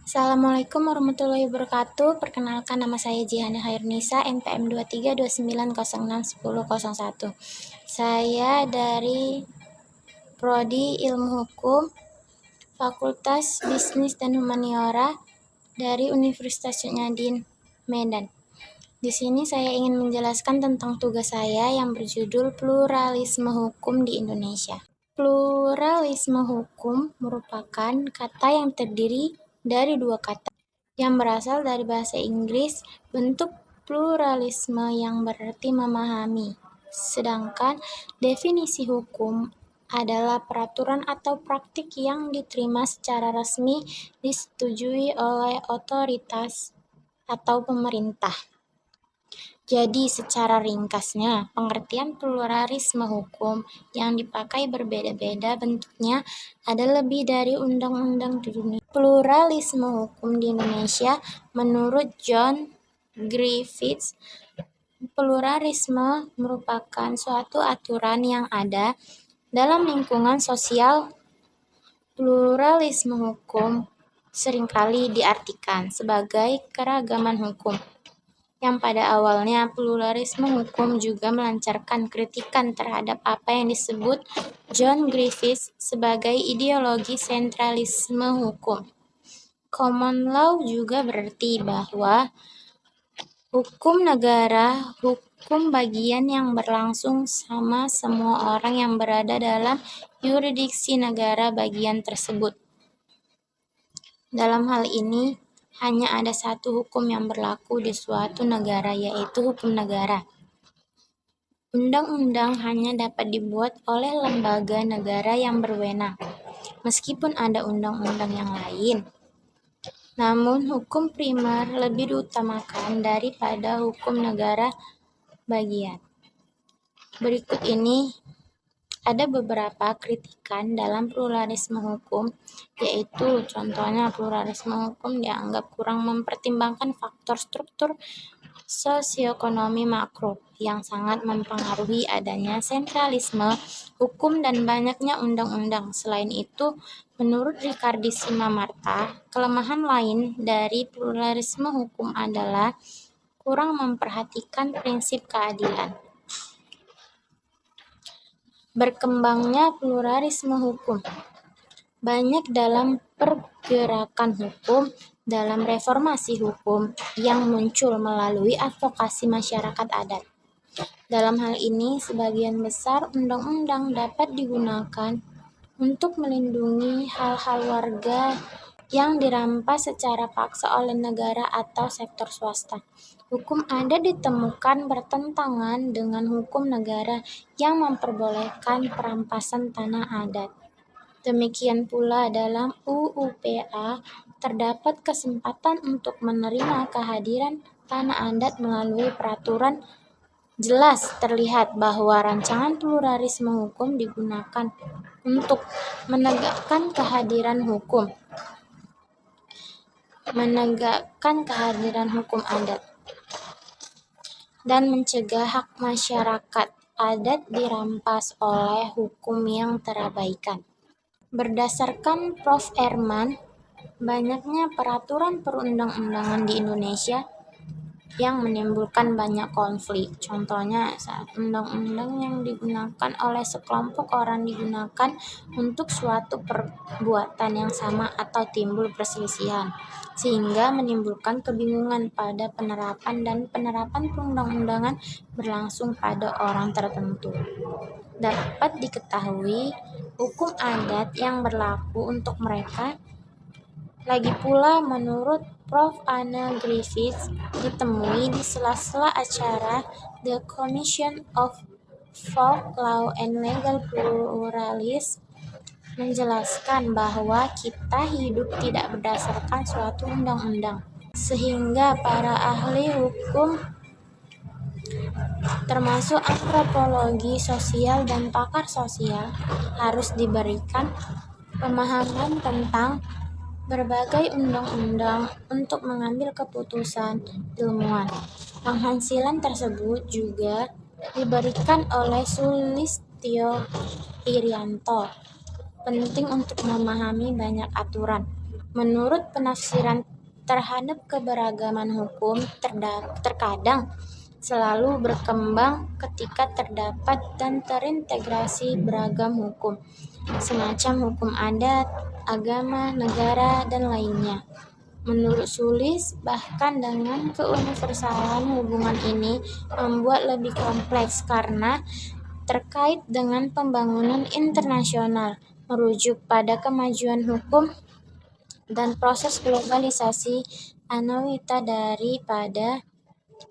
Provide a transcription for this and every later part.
Assalamualaikum warahmatullahi wabarakatuh. Perkenalkan, nama saya Jihana Hairnisa, NPM 2329061001. Saya dari Prodi Ilmu Hukum, Fakultas Bisnis dan Humaniora dari Universitas Syednadin, Medan. Di sini saya ingin menjelaskan tentang tugas saya yang berjudul Pluralisme Hukum di Indonesia. Pluralisme hukum merupakan kata yang terdiri dari dua kata yang berasal dari bahasa Inggris, bentuk pluralisme yang berarti memahami. Sedangkan definisi hukum adalah peraturan atau praktik yang diterima secara resmi, disetujui oleh otoritas atau pemerintah. Jadi secara ringkasnya, pengertian pluralisme hukum yang dipakai berbeda-beda bentuknya ada lebih dari undang-undang di dunia. Pluralisme hukum di Indonesia menurut John Griffiths, pluralisme merupakan suatu aturan yang ada dalam lingkungan sosial. Pluralisme hukum seringkali diartikan sebagai keragaman hukum, yang pada awalnya pluralisme hukum juga melancarkan kritikan terhadap apa yang disebut John Griffiths sebagai ideologi sentralisme hukum. Common law juga berarti bahwa hukum negara, hukum bagian yang berlangsung sama semua orang yang berada dalam yurisdiksi negara bagian tersebut. Dalam hal ini, hanya ada satu hukum yang berlaku di suatu negara, yaitu hukum negara. Undang-undang hanya dapat dibuat oleh lembaga negara yang berwenang, meskipun ada undang-undang yang lain. Namun, hukum primer lebih diutamakan daripada hukum negara bagian. Berikut ini ada beberapa kritikan dalam pluralisme hukum, yaitu contohnya pluralisme hukum dianggap kurang mempertimbangkan faktor struktur sosioekonomi makro yang sangat mempengaruhi adanya sentralisme hukum dan banyaknya undang-undang. Selain itu, menurut Ricardi Simamarta, kelemahan lain dari pluralisme hukum adalah kurang memperhatikan prinsip keadilan. Berkembangnya pluralisme hukum banyak dalam pergerakan hukum, dalam reformasi hukum yang muncul melalui advokasi masyarakat adat. Dalam hal ini, sebagian besar undang-undang dapat digunakan untuk melindungi hal-hal warga yang dirampas secara paksa oleh negara atau sektor swasta. Hukum adat ditemukan bertentangan dengan hukum negara yang memperbolehkan perampasan tanah adat. Demikian pula dalam UUPA terdapat kesempatan untuk menerima kehadiran tanah adat melalui peraturan. Jelas terlihat bahwa rancangan pluralisme hukum digunakan untuk menegakkan kehadiran hukum adat dan mencegah hak masyarakat adat dirampas oleh hukum yang terabaikan. Berdasarkan Prof. Erman, banyaknya peraturan perundang-undangan di Indonesia yang menimbulkan banyak konflik. Contohnya saat undang-undang yang digunakan oleh sekelompok orang digunakan untuk suatu perbuatan yang sama atau timbul perselisihan, sehingga menimbulkan kebingungan pada penerapan dan penerapan perundang-undangan berlangsung pada orang tertentu. Dapat diketahui hukum adat yang berlaku untuk mereka. Lagi pula menurut Prof. Anne Griffiths ditemui di sela-sela acara The Commission of Folk Law and Legal Pluralism menjelaskan bahwa kita hidup tidak berdasarkan suatu undang-undang, sehingga para ahli hukum termasuk antropologi sosial dan pakar sosial harus diberikan pemahaman tentang berbagai undang-undang untuk mengambil keputusan ilmuwan. Penghasilan tersebut juga diberikan oleh Sulistyo Irianto. Penting untuk memahami banyak aturan Menurut penafsiran terhadap keberagaman hukum terkadang selalu berkembang ketika terdapat dan terintegrasi beragam hukum, semacam hukum adat, agama, negara, dan lainnya. Menurut Sulis, bahkan dengan keuniversalan hubungan ini membuat lebih kompleks karena terkait dengan pembangunan internasional, merujuk pada kemajuan hukum dan proses globalisasi. Anawita daripada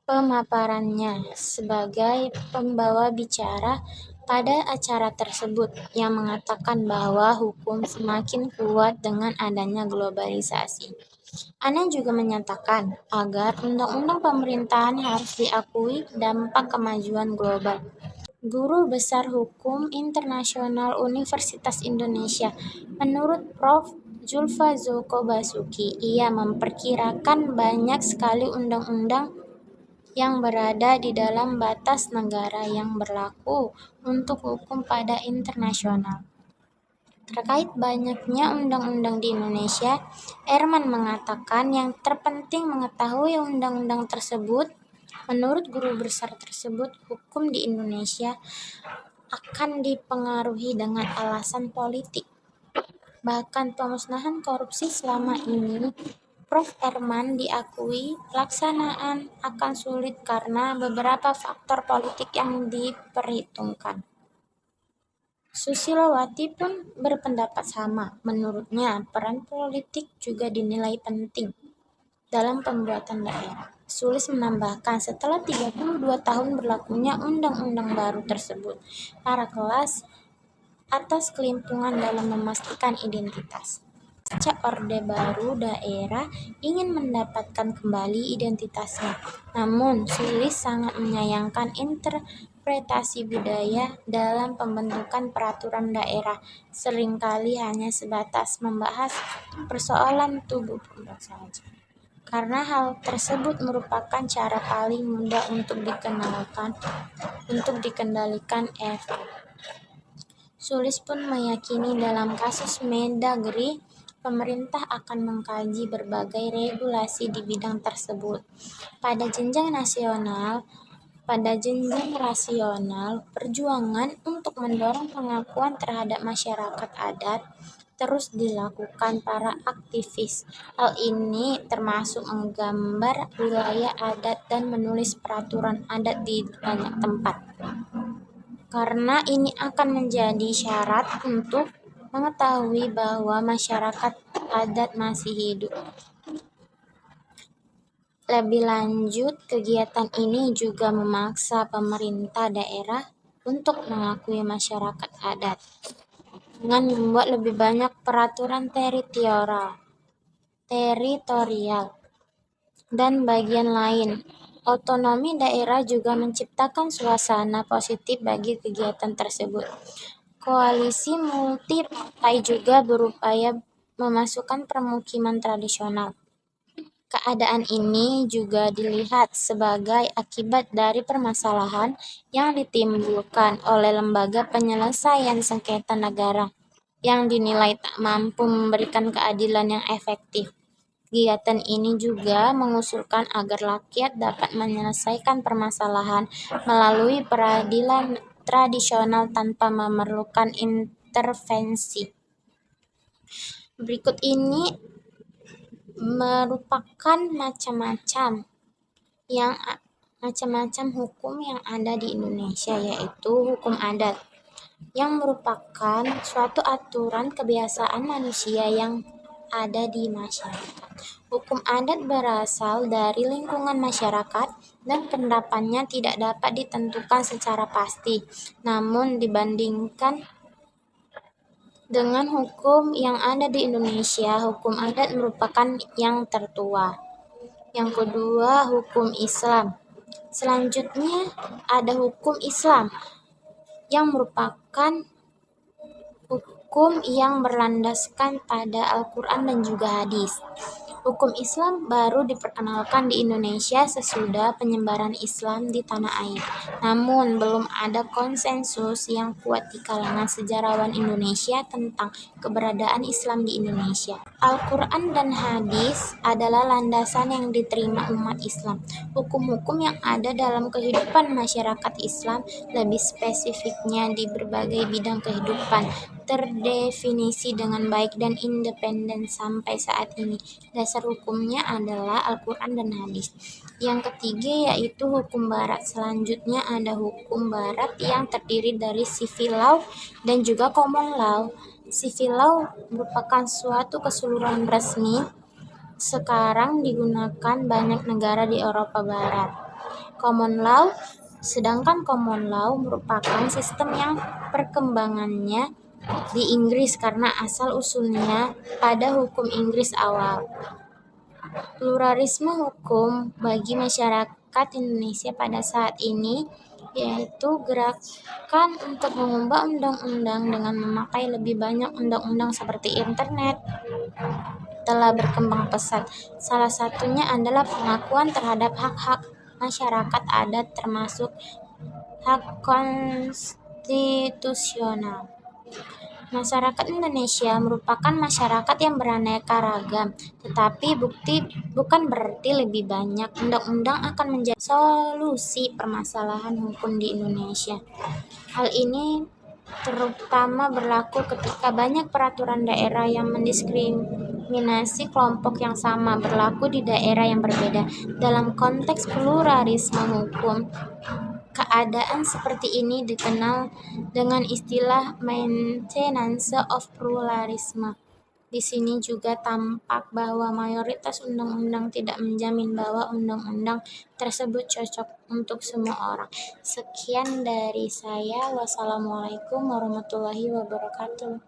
pemaparannya sebagai pembawa bicara pada acara tersebut yang mengatakan bahwa hukum semakin kuat dengan adanya globalisasi. Ana juga menyatakan agar undang-undang pemerintahan harus diakui dampak kemajuan global. Guru Besar Hukum Internasional Universitas Indonesia, menurut Prof. Julfa Zoko Basuki, ia memperkirakan banyak sekali undang-undang yang berada di dalam batas negara yang berlaku untuk hukum pada internasional. Terkait banyaknya undang-undang di Indonesia, Erman mengatakan yang terpenting mengetahui undang-undang tersebut. Menurut guru besar tersebut, hukum di Indonesia akan dipengaruhi dengan alasan politik. Bahkan pemusnahan korupsi selama ini, Prof. Erman diakui pelaksanaan akan sulit karena beberapa faktor politik yang diperhitungkan. Susilowati pun berpendapat sama. Menurutnya, peran politik juga dinilai penting dalam pembuatan daerah. Sulis menambahkan, setelah 32 tahun berlakunya undang-undang baru tersebut, para kelas atas kelimpungan dalam memastikan identitas. Pasca Orde Baru, daerah ingin mendapatkan kembali identitasnya. Namun, Sulis sangat menyayangkan interpretasi budaya dalam pembentukan peraturan daerah seringkali hanya sebatas membahas persoalan tubuh produk saja. Karena hal tersebut merupakan cara paling mudah untuk dikendalikan efek. Sulis pun meyakini dalam kasus Mendagri, pemerintah akan mengkaji berbagai regulasi di bidang tersebut. Pada jenjang rasional, perjuangan untuk mendorong pengakuan terhadap masyarakat adat terus dilakukan para aktivis. Hal ini termasuk menggambar wilayah adat dan menulis peraturan adat di banyak tempat. Karena ini akan menjadi syarat untuk mengetahui bahwa masyarakat adat masih hidup. Lebih lanjut, kegiatan ini juga memaksa pemerintah daerah untuk mengakui masyarakat adat dengan membuat lebih banyak peraturan teritorial dan bagian lain. Otonomi daerah juga menciptakan suasana positif bagi kegiatan tersebut. Koalisi multi partai juga berupaya memasukkan permukiman tradisional. Keadaan ini juga dilihat sebagai akibat dari permasalahan yang ditimbulkan oleh lembaga penyelesaian sengketa negara yang dinilai tak mampu memberikan keadilan yang efektif. Kegiatan ini juga mengusulkan agar rakyat dapat menyelesaikan permasalahan melalui peradilan tradisional tanpa memerlukan intervensi. Berikut ini merupakan macam-macam hukum yang ada di Indonesia, yaitu hukum adat, yang merupakan suatu aturan kebiasaan manusia yang ada di masyarakat. Hukum adat berasal dari lingkungan masyarakat dan penerapannya tidak dapat ditentukan secara pasti. Namun dibandingkan dengan hukum yang ada di Indonesia, hukum adat merupakan yang tertua. Yang kedua, hukum Islam. Selanjutnya ada hukum Islam yang merupakan hukum yang berlandaskan pada Al-Quran dan juga hadis. Hukum Islam baru diperkenalkan di Indonesia sesudah penyebaran Islam di tanah air. Namun, belum ada konsensus yang kuat di kalangan sejarawan Indonesia tentang keberadaan Islam di Indonesia. Al-Quran dan hadis adalah landasan yang diterima umat Islam. Hukum-hukum yang ada dalam kehidupan masyarakat Islam, lebih spesifiknya di berbagai bidang kehidupan, terdefinisi dengan baik dan independen sampai saat ini. Dasar hukumnya adalah Al-Quran dan hadis. Yang ketiga yaitu hukum barat. Selanjutnya ada hukum barat yang terdiri dari civil law dan juga common law. Civil law merupakan suatu keseluruhan resmi sekarang digunakan banyak negara di Eropa Barat. Sedangkan common law merupakan sistem yang perkembangannya di Inggris karena asal-usulnya pada hukum Inggris awal. Pluralisme hukum bagi masyarakat Indonesia pada saat ini yaitu gerakan untuk mengubah undang-undang dengan memakai lebih banyak undang-undang seperti internet telah berkembang pesat. Salah satunya adalah pengakuan terhadap hak-hak masyarakat adat termasuk hak konstitusional. Masyarakat Indonesia merupakan masyarakat yang beraneka ragam, tetapi bukan berarti lebih banyak undang-undang akan menjadi solusi permasalahan hukum di Indonesia. Hal ini terutama berlaku ketika banyak peraturan daerah yang mendiskriminasi kelompok yang sama berlaku di daerah yang berbeda. Dalam konteks pluralisme hukum, keadaan seperti ini dikenal dengan istilah maintenance of pluralism. Di sini juga tampak bahwa mayoritas undang-undang tidak menjamin bahwa undang-undang tersebut cocok untuk semua orang. Sekian dari saya. Wassalamualaikum warahmatullahi wabarakatuh.